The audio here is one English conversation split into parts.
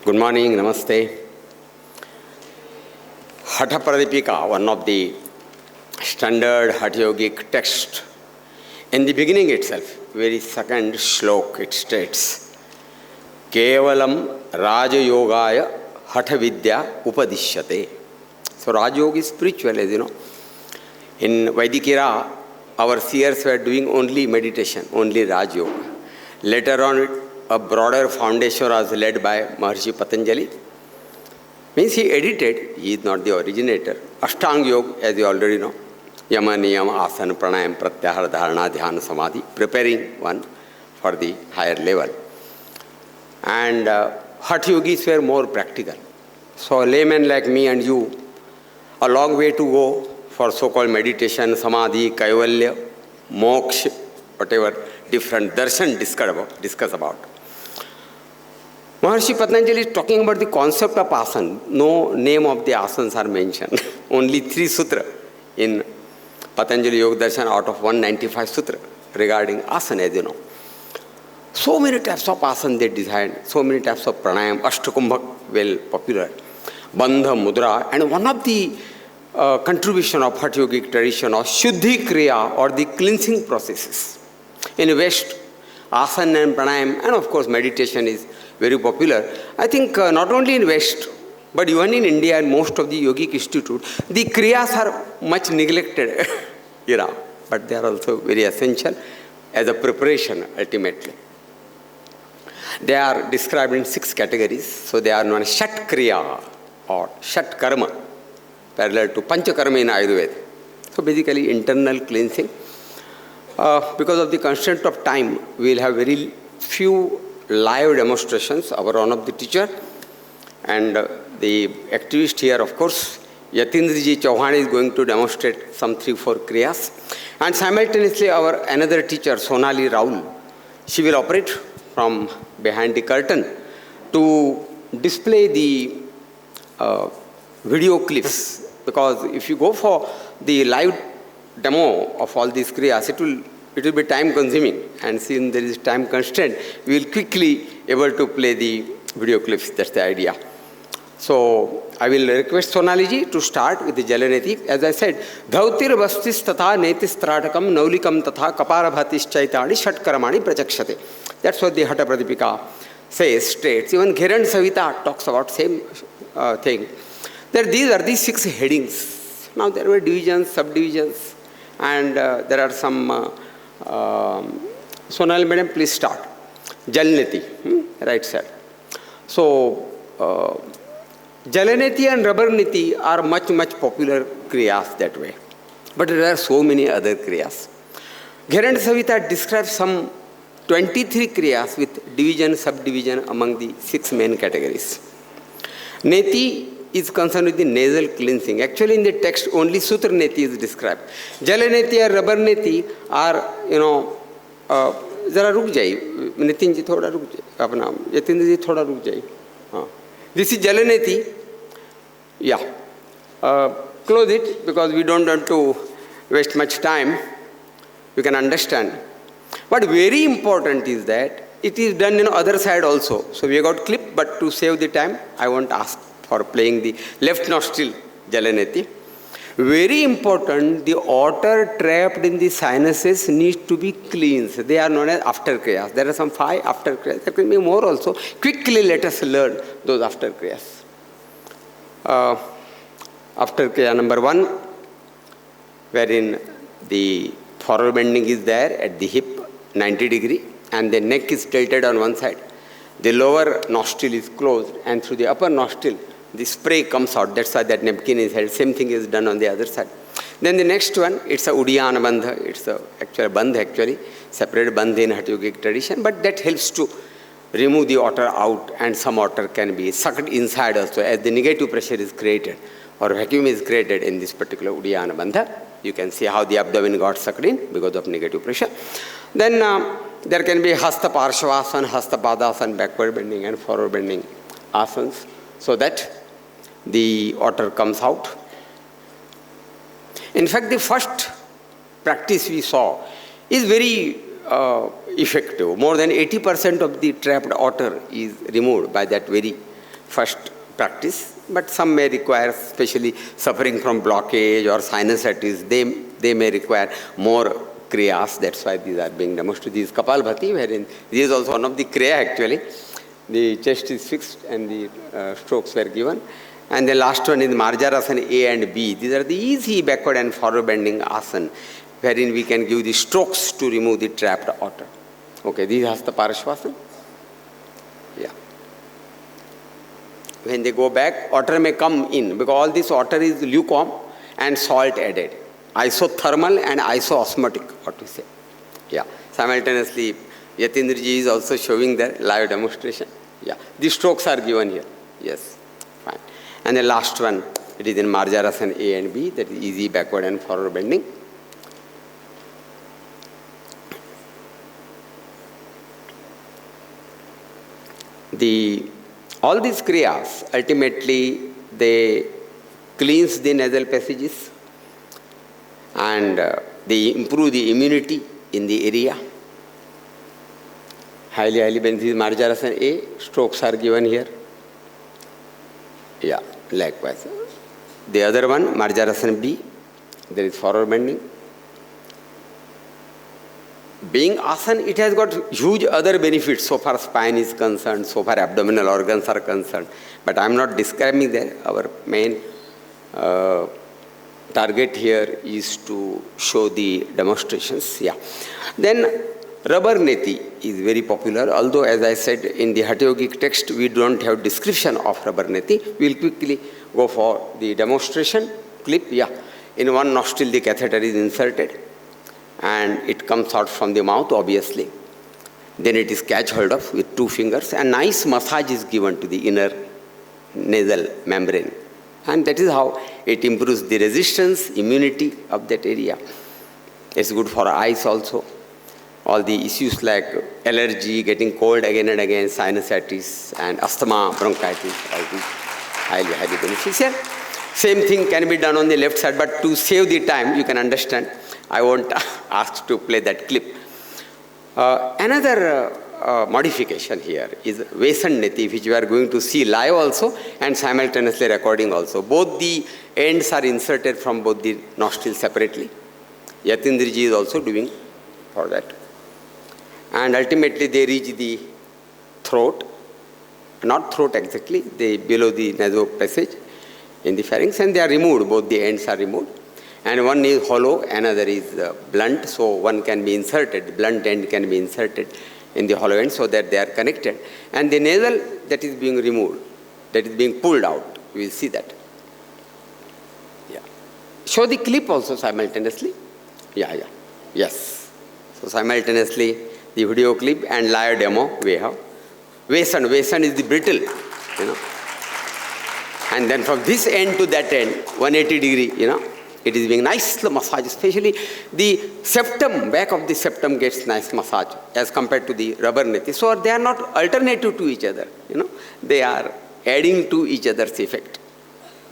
Good morning, namaste. Hatha Pradipika, one of the standard Hatha Yogic texts. In the beginning itself, very second shlok, it states, Kevalam Raja Yogaya Hatha Vidya Upadishyate. So Raja Yoga is spiritual, as you know. In Vedic era, our seers were doing only meditation, only Raja Yoga. Later on, a broader foundation was led by Maharshi Patanjali. Means he edited, he is not the originator. Ashtanga Yoga, as you already know. Yama, Niyama, Asana, Pranayam, Pratyahara, Dharana, Dhyana, Samadhi. Preparing one for the higher level. And Hatha Yogis were more practical. So a layman like me and you, a long way to go for so-called meditation, Samadhi, Kaivalya, Moksha, whatever different darshan discuss about. Maharshi Patanjali is talking about the concept of asana. No name of the asanas are mentioned. Only 3 sutras in Patanjali Yoga Darshan out of 195 sutras regarding asana, as you know. So many types of asana they designed, so many types of pranayam, Ashtakumbhak, well popular, Bandha, Mudra, and one of the contribution of Hatha Yogic tradition of Shuddhi Kriya or the cleansing processes. In West, asana and pranayam, and of course meditation is very popular. I think not only in West, but even in India and most of the yogic institutes, the kriyas are much neglected, but they are also very essential as a preparation ultimately. They are described in 6 categories. So they are known as Shat Kriya or Shat Karma, parallel to Pancha Karma in Ayurveda. So basically internal cleansing. Because of the constraint of time, we will have very few live demonstrations. Our one of the teacher and the activist here, of course, Yatindraji Chauhan is going to demonstrate some 3-4 kriyas. And simultaneously our another teacher, Sonali Raul, she will operate from behind the curtain to display the video clips. Because if you go for the live demo of all these kriyas, it will be time consuming, and since there is time constraint, we will quickly able to play the video clips. That's the idea. So I will request Sonali ji to start with the Jalaneti. As I said, Dhautir Vastis Tatha Netis Tratakam Naulikam Tatha Kapara Bhatis Chaitani Shatkaramani Prachakshate. That's what the Hatha Pradipika says, states. Even Ghiran Savita talks about same thing. These are the 6 headings. Now there were divisions, subdivisions, and there are some. Sonali madam, please start. Jalneti, right side. So, Jalaneti and Rubber Niti are much popular kriyas that way. But there are so many other kriyas. Gherand Savita describes some 23 kriyas with division, subdivision among the 6 main categories. Neti is concerned with the nasal cleansing. Actually, in the text, only Sutra Neti is described. Jalaneti or Rubber Neti are, zara ruk jai. Nitin ji thoda ruk jai. Apna, Yatindra ji thoda ruk jai. This is Jalaneti. Yeah. Close it because we don't want to waste much time. You can understand. But very important is that it is done in other side also. So we have got clip, but to save the time, I won't ask for playing the left nostril Jalaneti. Very important, the water trapped in the sinuses needs to be cleansed. They are known as after kriyas. There are some 5 after kriyas. There can be more also. Quickly let us learn those after kriyas. After kriya number 1, wherein the forward bending is there at the hip, 90 degree, and the neck is tilted on one side. The lower nostril is closed, and through the upper nostril, the spray comes out. That's why that napkin is held. Same thing is done on the other side. Then the next one, it's a Udiyana Bandha. It's a actual bandha actually, separate bandha in Hatha Yogic tradition, but that helps to remove the water out, and some water can be sucked inside also as the negative pressure is created or vacuum is created in this particular Udiyana Bandha. You can see how the abdomen got sucked in because of negative pressure. Then there can be Hasta Parshvasana, Hasta Padasana, backward bending and forward bending asanas, so that the water comes out. In fact, the first practice we saw is very effective. More than 80% of the trapped water is removed by that very first practice, but some may require, especially suffering from blockage or sinusitis, they may require more kriyas. That's why these are being demonstrated. This is Kapalbhati, wherein this is also one of the kriya actually. The chest is fixed and the strokes were given. And the last one is Marjarasana A and B. These are the easy backward and forward bending asana, wherein we can give the strokes to remove the trapped otter. Okay, this is Hasta Parashvasana. Yeah. When they go back, otter may come in, because all this otter is lukewarm and salt added. Isothermal and isoosmotic, what we say. Yeah. Simultaneously, Yatindraji is also showing the live demonstration. Yeah. The strokes are given here. Yes. Fine. And the last one, it is in Marjarasana A and B, that is easy backward and forward bending. All these kriyas, ultimately, they cleanse the nasal passages and they improve the immunity in the area. Highly beneficial. Marjarasana A, strokes are given here. Yeah, likewise. The other one, Marjarasana B, there is forward bending. Being asana, it has got huge other benefits so far spine is concerned, so far abdominal organs are concerned. But I am not describing that. Our main target here is to show the demonstrations. Yeah. Then rubber neti is very popular, although as I said in the Hatha Yogic text, we don't have description of rubber neti. We will quickly go for the demonstration clip. Yeah. In one nostril the catheter is inserted and it comes out from the mouth, obviously. Then it is catch hold of with 2 fingers and nice massage is given to the inner nasal membrane. And that is how it improves the resistance, immunity of that area. It's good for eyes also. All the issues like allergy, getting cold again and again, sinusitis and asthma, bronchitis, all these highly beneficial. Same thing can be done on the left side, but to save the time, you can understand, I won't ask to play that clip. Another modification here is Vesan Neti, which we are going to see live also and simultaneously recording also. Both the ends are inserted from both the nostrils separately. Yatindraji is also doing for that. And ultimately they reach the throat, not throat exactly, they below the nasal passage in the pharynx, and they are removed, both the ends are removed. And one is hollow, another is blunt, so one can be inserted, blunt end can be inserted in the hollow end so that they are connected. And the nasal that is being removed, that is being pulled out, we will see that. Yeah. Show the clip also simultaneously. Yeah. Yes. So simultaneously the video clip and live demo we have. Vesan is the brittle, you know. And then from this end to that end, 180 degree, you know, it is being nice massage, especially the septum, back of the septum gets nice massage as compared to the rubber neti. So they are not alternative to each other, you know, they are adding to each other's effect.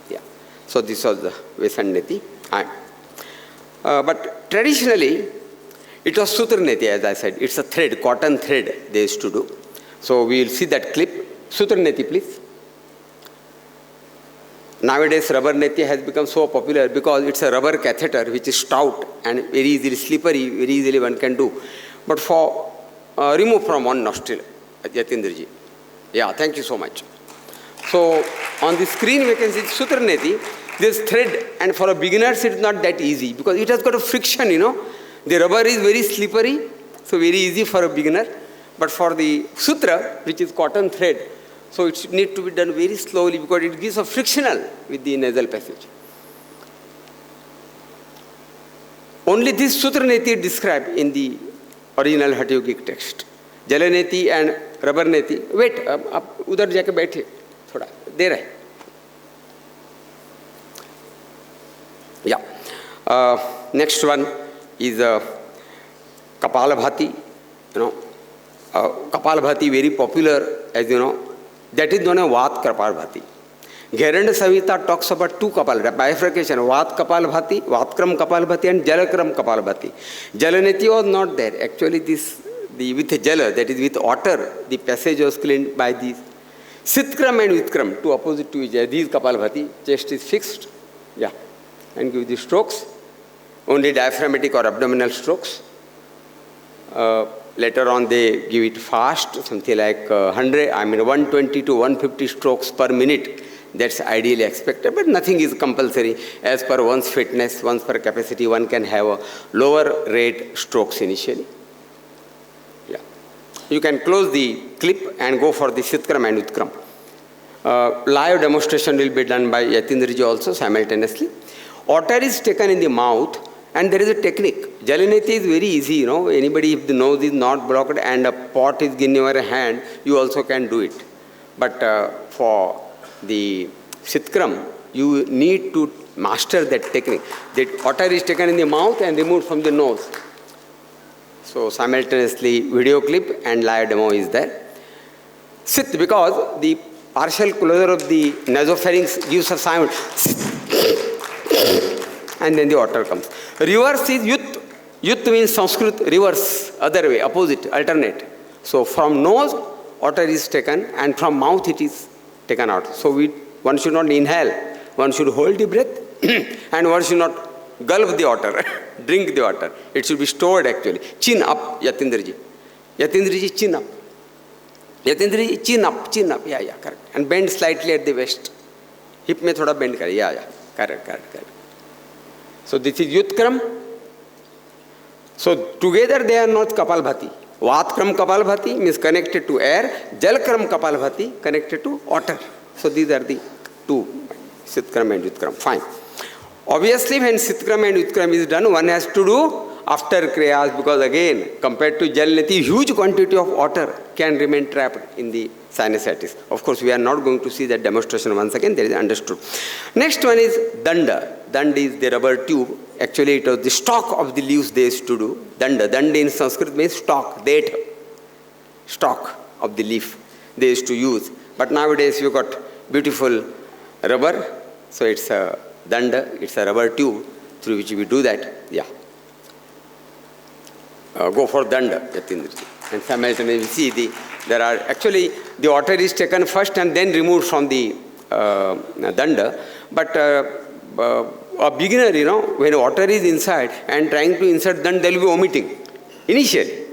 Yeah. So this was the Vesan neti. But traditionally, it was Sutra neti, as I said. It's a thread, cotton thread they used to do. So we will see that clip. Sutra neti, please. Nowadays, rubber neti has become so popular because it's a rubber catheter which is stout and very easily slippery, very easily one can do. But for remove from one nostril, Yatindraji. Yeah, thank you so much. So on the screen we can see Sutra neti. This thread, and for a beginners it is not that easy because it has got a friction, you know. The rubber is very slippery, so very easy for a beginner. But for the sutra, which is cotton thread, so it needs to be done very slowly because it gives a frictional with the nasal passage. Only this sutra neti is described in the original Hatha Yogic text. Jala neti and rubber neti. Wait, आप उधर जाके बैठे थोड़ा देर है. Yeah. Next one is Kapalabhati. You know, Kapalabhati very popular, as you know. That is known as Vat Kapalabhati. Gheranda Samhita talks about 2 Kapalabhati, bifurcation, Vat Kapalabhati, Vatkram Kapalabhati and Jalakram Kapalabhati. Jalaneti was not there. Actually, with Jala, that is with otter, the passage was cleaned by these Sitkram and Vitkram, two opposite to each other. These Kapalbhati, chest is fixed. Yeah. And give the strokes. Only diaphragmatic or abdominal strokes. Later on they give it fast, something like 120 to 150 strokes per minute. That's ideally expected, but nothing is compulsory. As per one's fitness, one's per capacity, one can have a lower rate strokes initially. Yeah. You can close the clip and go for the Sitkram and Utkram. Live demonstration will be done by Yatindraji also simultaneously. Otter is taken in the mouth, and there is a technique. Jalaneti is very easy, you know. Anybody, if the nose is not blocked and a pot is in your hand, you also can do it. But for the Sitkram, you need to master that technique. The otter is taken in the mouth and removed from the nose. So simultaneously video clip and live demo is there. Sit, because the partial closure of the nasopharynx gives a sound and then the otter comes. Reverse is yut. Yut means Sanskrit reverse, other way, opposite, alternate. So from nose, otter is taken, and from mouth it is taken out. So one should not inhale, one should hold the breath, and one should not gulp the otter, drink the otter. It should be stored actually. Chin up, Yatindraji. Yatindraji, chin up. Yatindraji, chin up, yeah, correct. And bend slightly at the waist. Hip mein thoda bend kare, yeah, correct. So this is Yutkram. So together they are not Kapalbhati. Vatkram Kapalbhati means connected to air. Jalkram Kapalbhati connected to water. So these are the two, Sitkram and Utkram. Fine. Obviously when Sitkram and Utkram is done, one has to do after Kriyas, because again, compared to Jalnati, huge quantity of water can remain trapped in the sinusitis. Of course, we are not going to see that demonstration once again, that is understood. Next one is Danda. Danda is the rubber tube. Actually, it was the stalk of the leaves they used to do. Danda. Danda in Sanskrit means stalk, date, stalk of the leaf they used to use. But nowadays, you got beautiful rubber. So it's a Danda, it's a rubber tube through which we do that. Yeah. Go for Danda, Yatindraji. And simultaneously see there are actually the water is taken first and then removed from the Danda. But a beginner, you know, when water is inside and trying to insert Danda, they will be vomiting initially.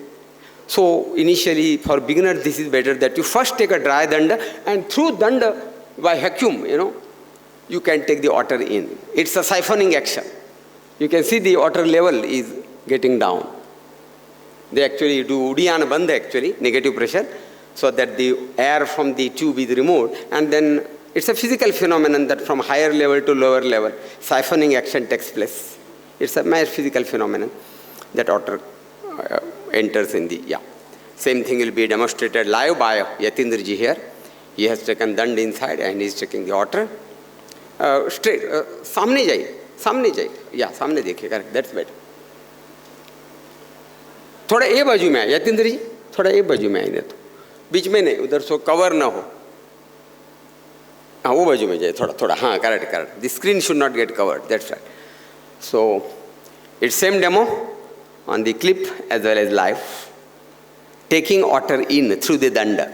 So initially for beginner, this is better that you first take a dry Danda, and through Danda by vacuum, you know, you can take the water in. It's a siphoning action. You can see the water level is getting down. They actually do Udiyan Bandha actually, negative pressure, so that the air from the tube is removed, and then it's a physical phenomenon that from higher level to lower level, siphoning action takes place. It's a mere physical phenomenon that water enters in the, yeah. Same thing will be demonstrated live by Yatindraji here. He has taken Dand inside and he is taking the water. Straight, सामने जाइए, yeah, सामने देखिए, correct, that's better. थोड़ा ए बाजू में आए यतीन्द्र जी, थोड़ा ए बाजू में आइए, तो बीच में नहीं, उधर सो कवर ना हो, हाँ वो बाजू में जाए, थोड़ा हाँ, correct. The screen should not get covered, that's right. So it's same demo on the clip as well as live. Taking water in through the danda.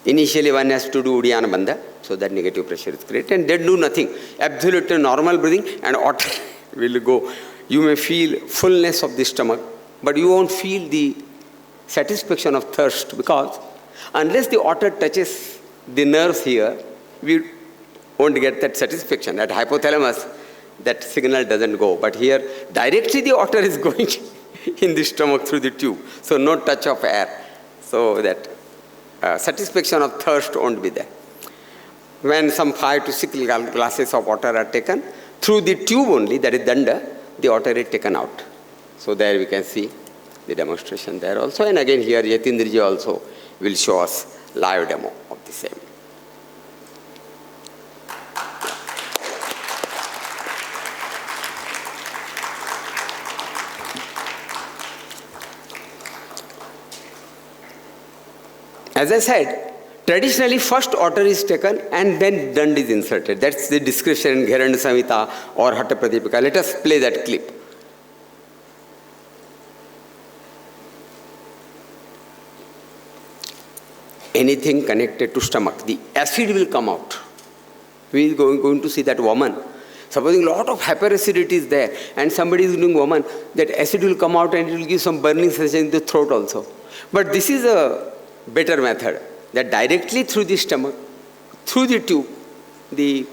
Initially one has to do Uddiyana Bandha, so that negative pressure is created, and they do nothing. Absolutely normal breathing, and water will go. You may feel fullness of the stomach, but you won't feel the satisfaction of thirst, because unless the water touches the nerves here, we won't get that satisfaction. At hypothalamus, that signal doesn't go. But here, directly the water is going in the stomach through the tube. So no touch of air. So that satisfaction of thirst won't be there. When some 5 to 6 glasses of water are taken, through the tube only, that is danda, the water is taken out. So there we can see the demonstration there also. And again here Yatindraji also will show us live demo of the same. As I said, traditionally first water is taken and then dand is inserted. That's the description in Gheranda Samhita or Hatha Pradipika. Let us play that clip. anything connected to stomach, the acid will come out. We are going to see that woman. Supposing a lot of hyperacidity is there and somebody is doing woman, that acid will come out and it will give some burning sensation in the throat also. But this is a better method, that directly through the stomach, through the tube, the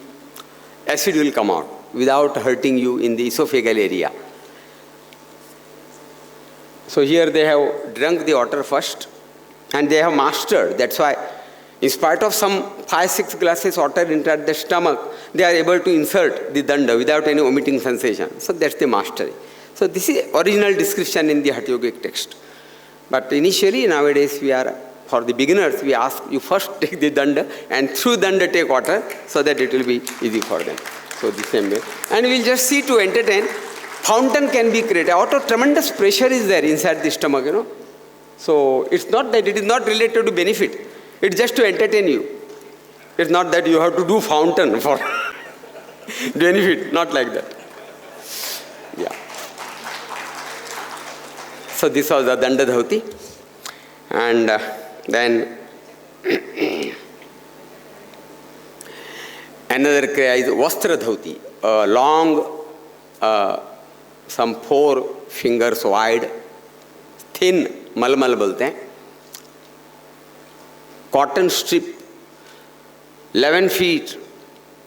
acid will come out without hurting you in the esophageal area. So here they have drunk the water first and they have mastered. That's why, in spite of some 5-6 glasses water inside the stomach, they are able to insert the danda without any vomiting sensation. So that's the mastery. So this is original description in the Hatha Yogic text. But initially, nowadays, for the beginners, we ask you first take the danda and through danda take water so that it will be easy for them. So the same way. And we'll just see to entertain, fountain can be created. Out of tremendous pressure is there inside the stomach, So it's not that it is not related to benefit. It's just to entertain you. It's not that you have to do fountain for benefit, not like that. Yeah. So this was the Danda Dhauti. And then another kriya is Vastra Dhauti. A long, some 4 fingers wide, thin malmal bolte hain. Cotton strip, 11 feet,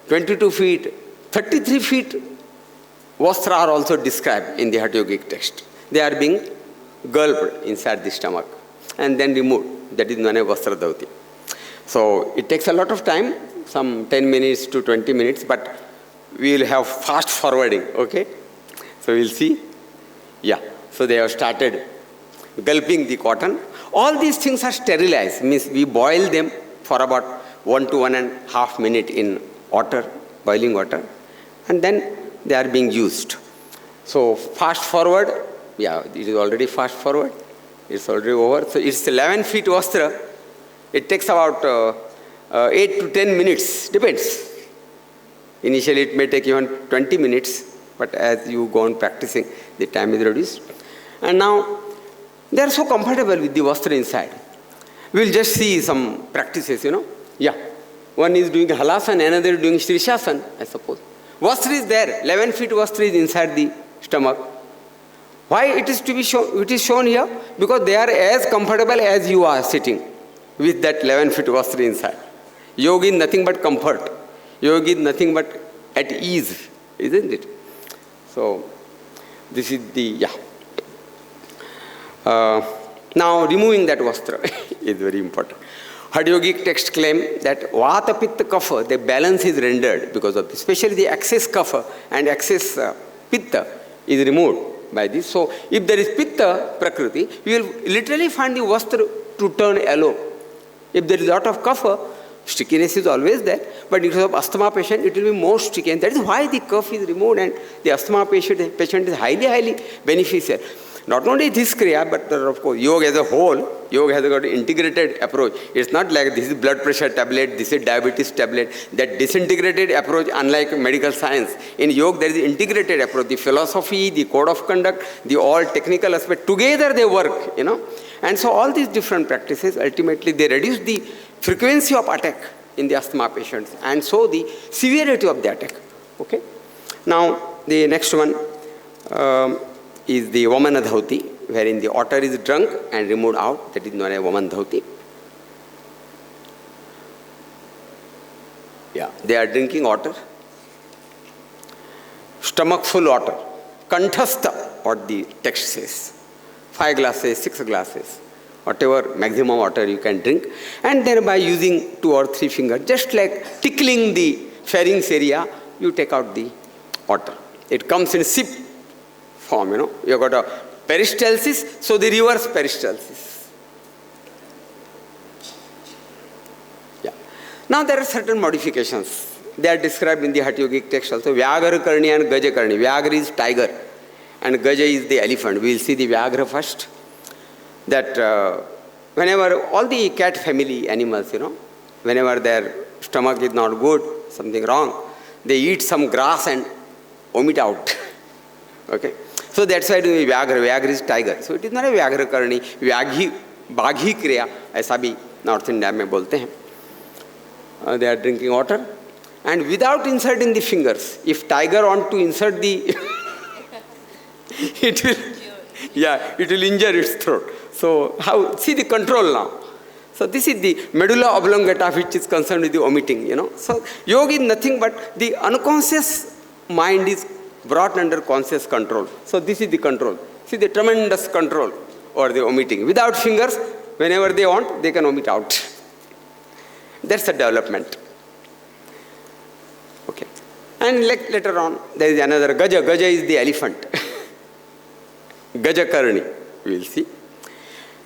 22 feet, 33 feet, vastra are also described in the Hatha Yogic text. They are being gulped inside the stomach and then removed. That is known as Vastra Dhauti. So it takes a lot of time, some 10 minutes to 20 minutes, but we will have fast forwarding, okay? So we'll see. Yeah, so they have started gulping the cotton. All these things are sterilized, means we boil them for about 1 to 1.5 minutes in water, boiling water, and then they are being used. So fast forward, yeah, it is already fast forward, it's already over. So it's 11 feet vastra. It takes about 8 to 10 minutes, depends. Initially it may take even 20 minutes, but as you go on practicing, the time is reduced. And now, they are so comfortable with the vastra inside. We will just see some practices, Yeah. One is doing halasana, another is doing shirshasana, I suppose. Vastra is there. 11 feet vastra is inside the stomach. Why it is to be shown? It is shown here because they are as comfortable as you are sitting with that 11 feet vastra inside. Yoga is nothing but comfort. Yoga is nothing but at ease, isn't it? So, this is the, now, removing that vastra is very important. Hatha Yogic text claim that Vata Pitta Kapha, the balance is rendered because of this. Especially the excess Kapha and excess Pitta is removed by this. So, if there is Pitta Prakriti, you will literally find the vastra to turn yellow. If there is a lot of Kapha, stickiness is always there. But in case of asthma patient, it will be more sticky. And that is why the cough is removed and the asthma patient is highly, highly beneficial. Not only this kriya, but of course, yoga as a whole, yoga has got an integrated approach. It's not like this is blood pressure tablet, this is diabetes tablet. That disintegrated approach, unlike medical science. In yoga, there is an integrated approach. The philosophy, the code of conduct, the all technical aspect, together they work, And so all these different practices, ultimately they reduce the frequency of attack in the asthma patients and so the severity of the attack. Okay. Now, the next one is the Vamana Dhauti, wherein the water is drunk and removed out. That is known as Vamana Dhauti. Yeah, they are drinking water. Stomach full water. Kanthastha, what the text says. 5 glasses, 6 glasses, whatever maximum water you can drink. And thereby using 2 or 3 fingers, just like tickling the pharynx area, you take out the water. It comes in sip form, You have got a peristalsis, so the reverse peristalsis. Yeah. Now there are certain modifications. They are described in the Hatha Yogic text also. Vyagra Karni and Gaja Karni. Vyagra is tiger and Gaja is the elephant. We will see the Vyagra first. That whenever all the cat family animals, whenever their stomach is not good, something wrong, they eat some grass and vomit out. Okay. So that's why Vyagra is tiger. So it is not a Vyagra Karni, Baghi Kriya, aisa bhi north India में बोलते हैं. They are drinking water. And without inserting the fingers, if tiger want to insert the, it will injure its throat. So how, see the control now. So this is the medulla oblongata which is concerned with the omitting, So yoga is nothing but the unconscious mind is brought under conscious control. So this is the control. See the tremendous control over the omitting. Without fingers, whenever they want, they can omit out. That's the development. Okay. And later on, there is another Gaja. Gaja is the elephant. Gaja Karni, we will see.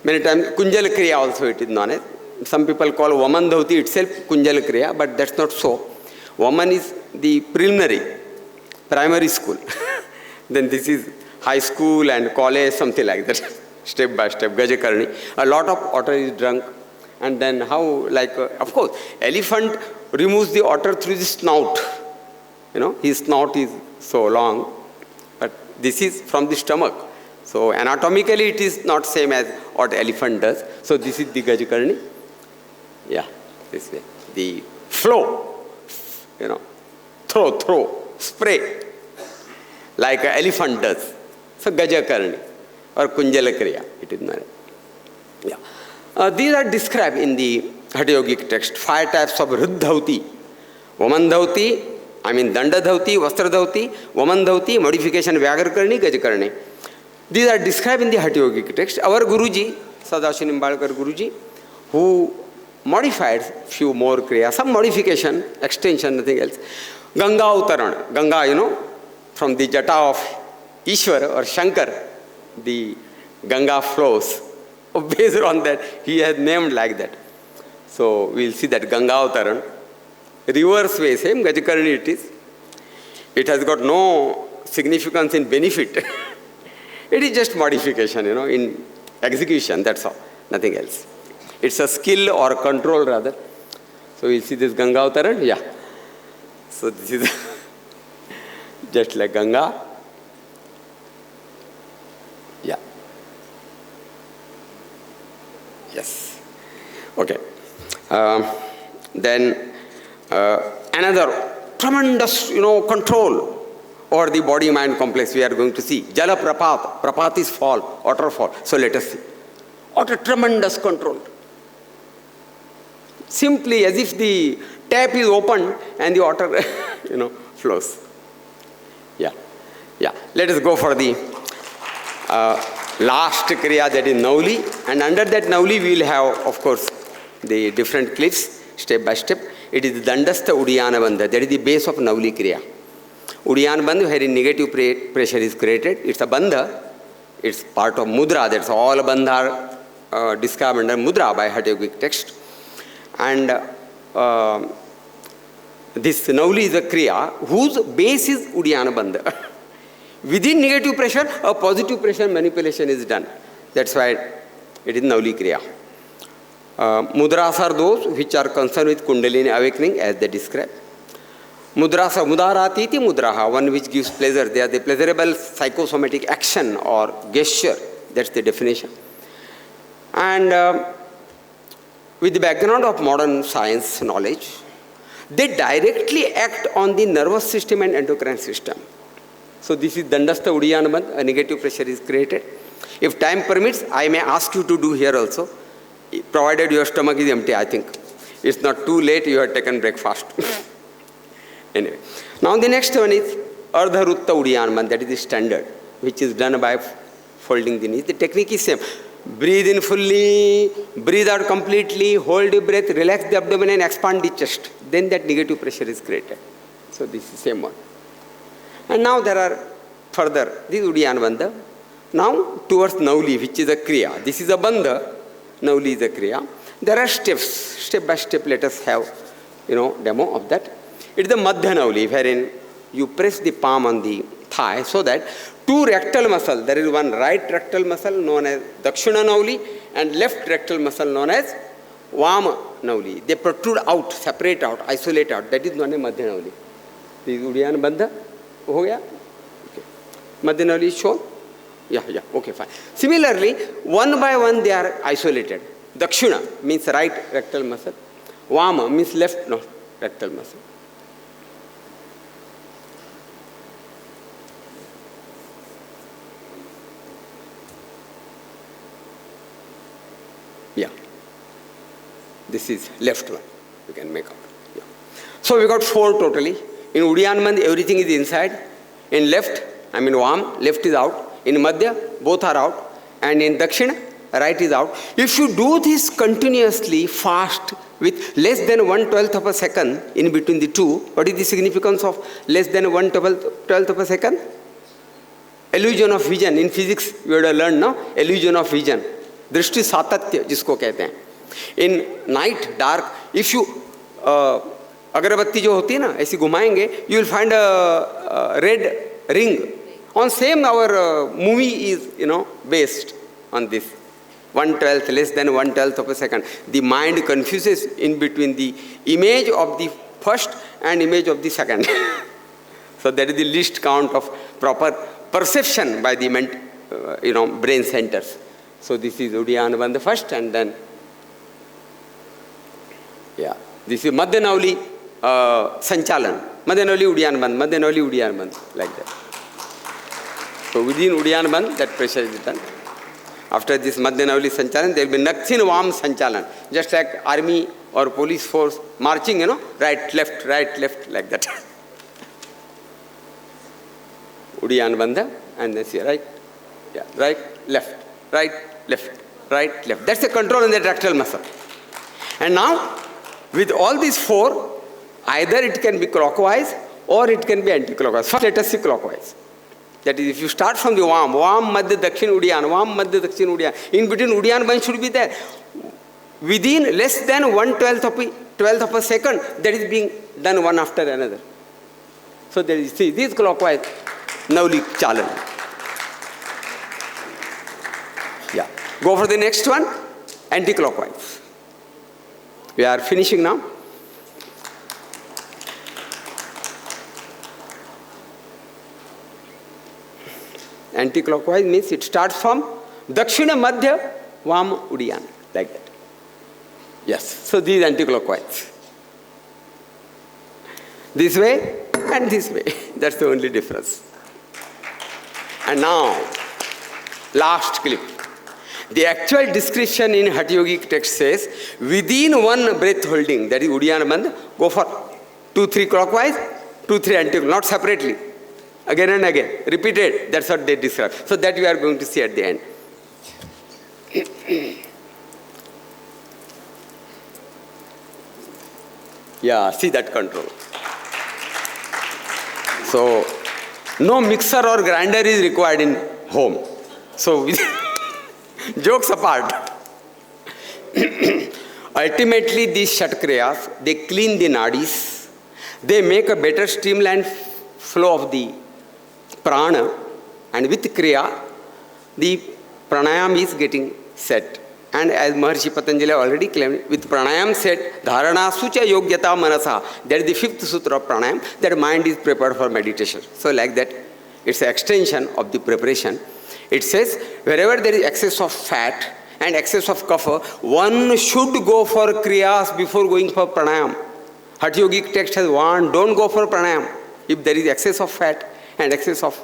Many times, Kunjal Kriya also it is known as. Some people call Vaman Dhauti itself Kunjal Kriya, but that's not so. Vaman is the preliminary, primary school. Then this is high school and college, something like that. Step by step, Gaja Karni. A lot of water is drunk. And then how, of course, elephant removes the water through the snout. His snout is so long. But this is from the stomach. So anatomically it is not same as what elephant does. So this is the Gajakarni. Yeah, this way. The flow, throw, spray, like an elephant does. So Gajakarni or Kunjalakriya, it is not. Yeah. These are described in the Hatha Yogic text. 5 types of Riddhauti. Vaman Dhauti, Danda Dhauti, Vastra Dhauti, Vaman Dhauti, modification Vyagrakarni, Gajakarni. These are described in the Hatha Yogic text. Our Guruji, Sadashiv Nimbalkar Guruji, who modified few more kriya, some modification, extension, nothing else. Ganga Uttaran. Ganga, from the jata of Ishwar or Shankar, the Ganga flows. Based on that, he has named like that. So we'll see that Ganga Uttaran. Reverse way, same Gajakarni it is. It has got no significance in benefit. It is just modification, in execution, that's all, nothing else. It's a skill or control rather. So we'll see this Ganga Uttaran, yeah. So this is just like Ganga. Yeah. Yes. Okay. Then another tremendous, control over the body-mind complex we are going to see. Jala prapat. Prapat is fall, waterfall. So let us see. What a tremendous control. Simply as if the tap is opened and the water, flows. Yeah. Yeah. Let us go for the last kriya, that is Nauli. And under that Nauli we will have, of course, the different cliffs, step by step. It is Dandastha Udiyana Bandha. That is the base of Nauli kriya. Udiyana Bandha, wherein negative pressure is created. It's a bandha. It's part of mudra. That's all bandha are described under mudra by Hatha Yogic text. And this Nauli is a kriya whose base is Udiyana Bandha. Within negative pressure, a positive pressure manipulation is done. That's why it is Nauli kriya. Mudras are those which are concerned with Kundalini awakening, as they describe. Mudras are mudaratiti mudraha, one which gives pleasure. They are the pleasurable psychosomatic action or gesture. That's the definition. And with the background of modern science knowledge, they directly act on the nervous system and endocrine system. So this is Dandastha Udiyana Bandha, a negative pressure is created. If time permits, I may ask you to do here also, provided your stomach is empty, I think. It's not too late, you have taken breakfast. Anyway. Now the next one is Ardharutta Udiyana Bandha, that is the standard, which is done by folding the knees. The technique is same. Breathe in fully, breathe out completely, hold your breath, relax the abdomen and expand the chest. Then that negative pressure is created. So this is the same one. And now there are further, this Udiyana Bandha. Now towards Nauli, which is a kriya. This is a bandha, Nauli is a kriya. There are steps, step by step, let us have, demo of that. It is the Madhya Nauli, wherein you press the palm on the thigh so that two rectal muscles, there is one right rectal muscle known as Dakshina Nauli and left rectal muscle known as Vama Nauli. They protrude out, separate out, isolate out. That is known as Madhya Nauli. This is Udiyana Bandha. Ho gaya? Okay. Madhya Nauli is shown? Yeah, okay, fine. Similarly, one by one they are isolated. Dakshina means right rectal muscle. Vama means left rectal muscle. Yeah. This is left one. You can make out. Yeah. So we got 4 totally. In Udyanbandh, everything is inside. In left, I mean Vam, left is out. In Madhya, both are out. And in Dakshina, right is out. If you do this continuously, fast, with less than 1/12 of a second in between the two, what is the significance of less than 1/12 of a second? Illusion of vision. In physics, you would have learned, no? Illusion of vision. Drishti satatya, जिसको कहते हैं. In night, dark, if you अगरबत्ती जो होती है ना, ऐसी घुमाएंगे, you will find a red ring. On same, our movie is, based on this. 1/12, less than 1/12 of a second. The mind confuses in between the image of the first and image of the second. So that is the least count of proper perception by the brain centers. So this is Udyanbandh first, and then, yeah, this is Madhyanavali Sanchalan. Madhyanavali Udyanbandh, like that. So within Udyanbandh, that pressure is done. After this Madhyanavali Sanchalan, there will be Naksin Vam Sanchalan. Just like army or police force marching, right, left, like that. Udyanbandha, and then see, right, yeah, right, left, right, left, right, left. That's the control in the rectal muscle. And now, with all these 4, either it can be clockwise or it can be anti-clockwise. First, let us see clockwise. That is, if you start from the Vam, Madhya, Dakshin, Udyan, Vam, Madhya, Dakshin, Udyan. In between, Udyanbandh should be there. Within less than 1/12 of a second, that is being done one after another. So there is, see, this clockwise, Navli Chalan. Yeah. Go for the next one, anti-clockwise. We are finishing now. Anti-clockwise means it starts from Dakshina, Madhya, Vam, Udyan, like that. Yes, so these anti-clockwise. This way and this way. That's the only difference. And now, last clip. The actual description in Hatha Yogic text says, within one breath holding, that is Udyanbandh, go for 2-3 clockwise, 2-3 anti-clockwise, not separately. Again and again, repeated, that's what they describe. So that we are going to see at the end. Yeah, see that control. So, no mixer or grinder is required in home. So, jokes apart. Ultimately, these Shatkriyas, they clean the nadis, they make a better streamlined flow of the prana, and with kriya, the pranayam is getting set. And as Maharshi Patanjali already claimed, with pranayam set, dharana sucha yogyata manasa, that is the 5th sutra of pranayam, that mind is prepared for meditation. So like that, it's an extension of the preparation. It says, wherever there is excess of fat and excess of kapha, one should go for kriyas before going for pranayam. Hatha Yogic text has warned, don't go for pranayam if there is excess of fat and excess of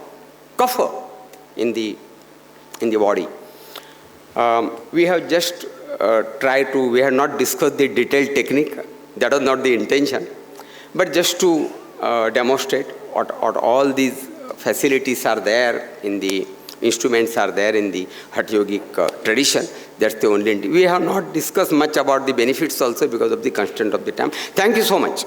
kapha in the body. We have just we have not discussed the detailed technique. That was not the intention. But just to demonstrate what all these facilities are there in the instruments are there in the Hatha Yogic tradition. That's the only. We have not discussed much about the benefits also because of the constraint of the time. Thank you so much.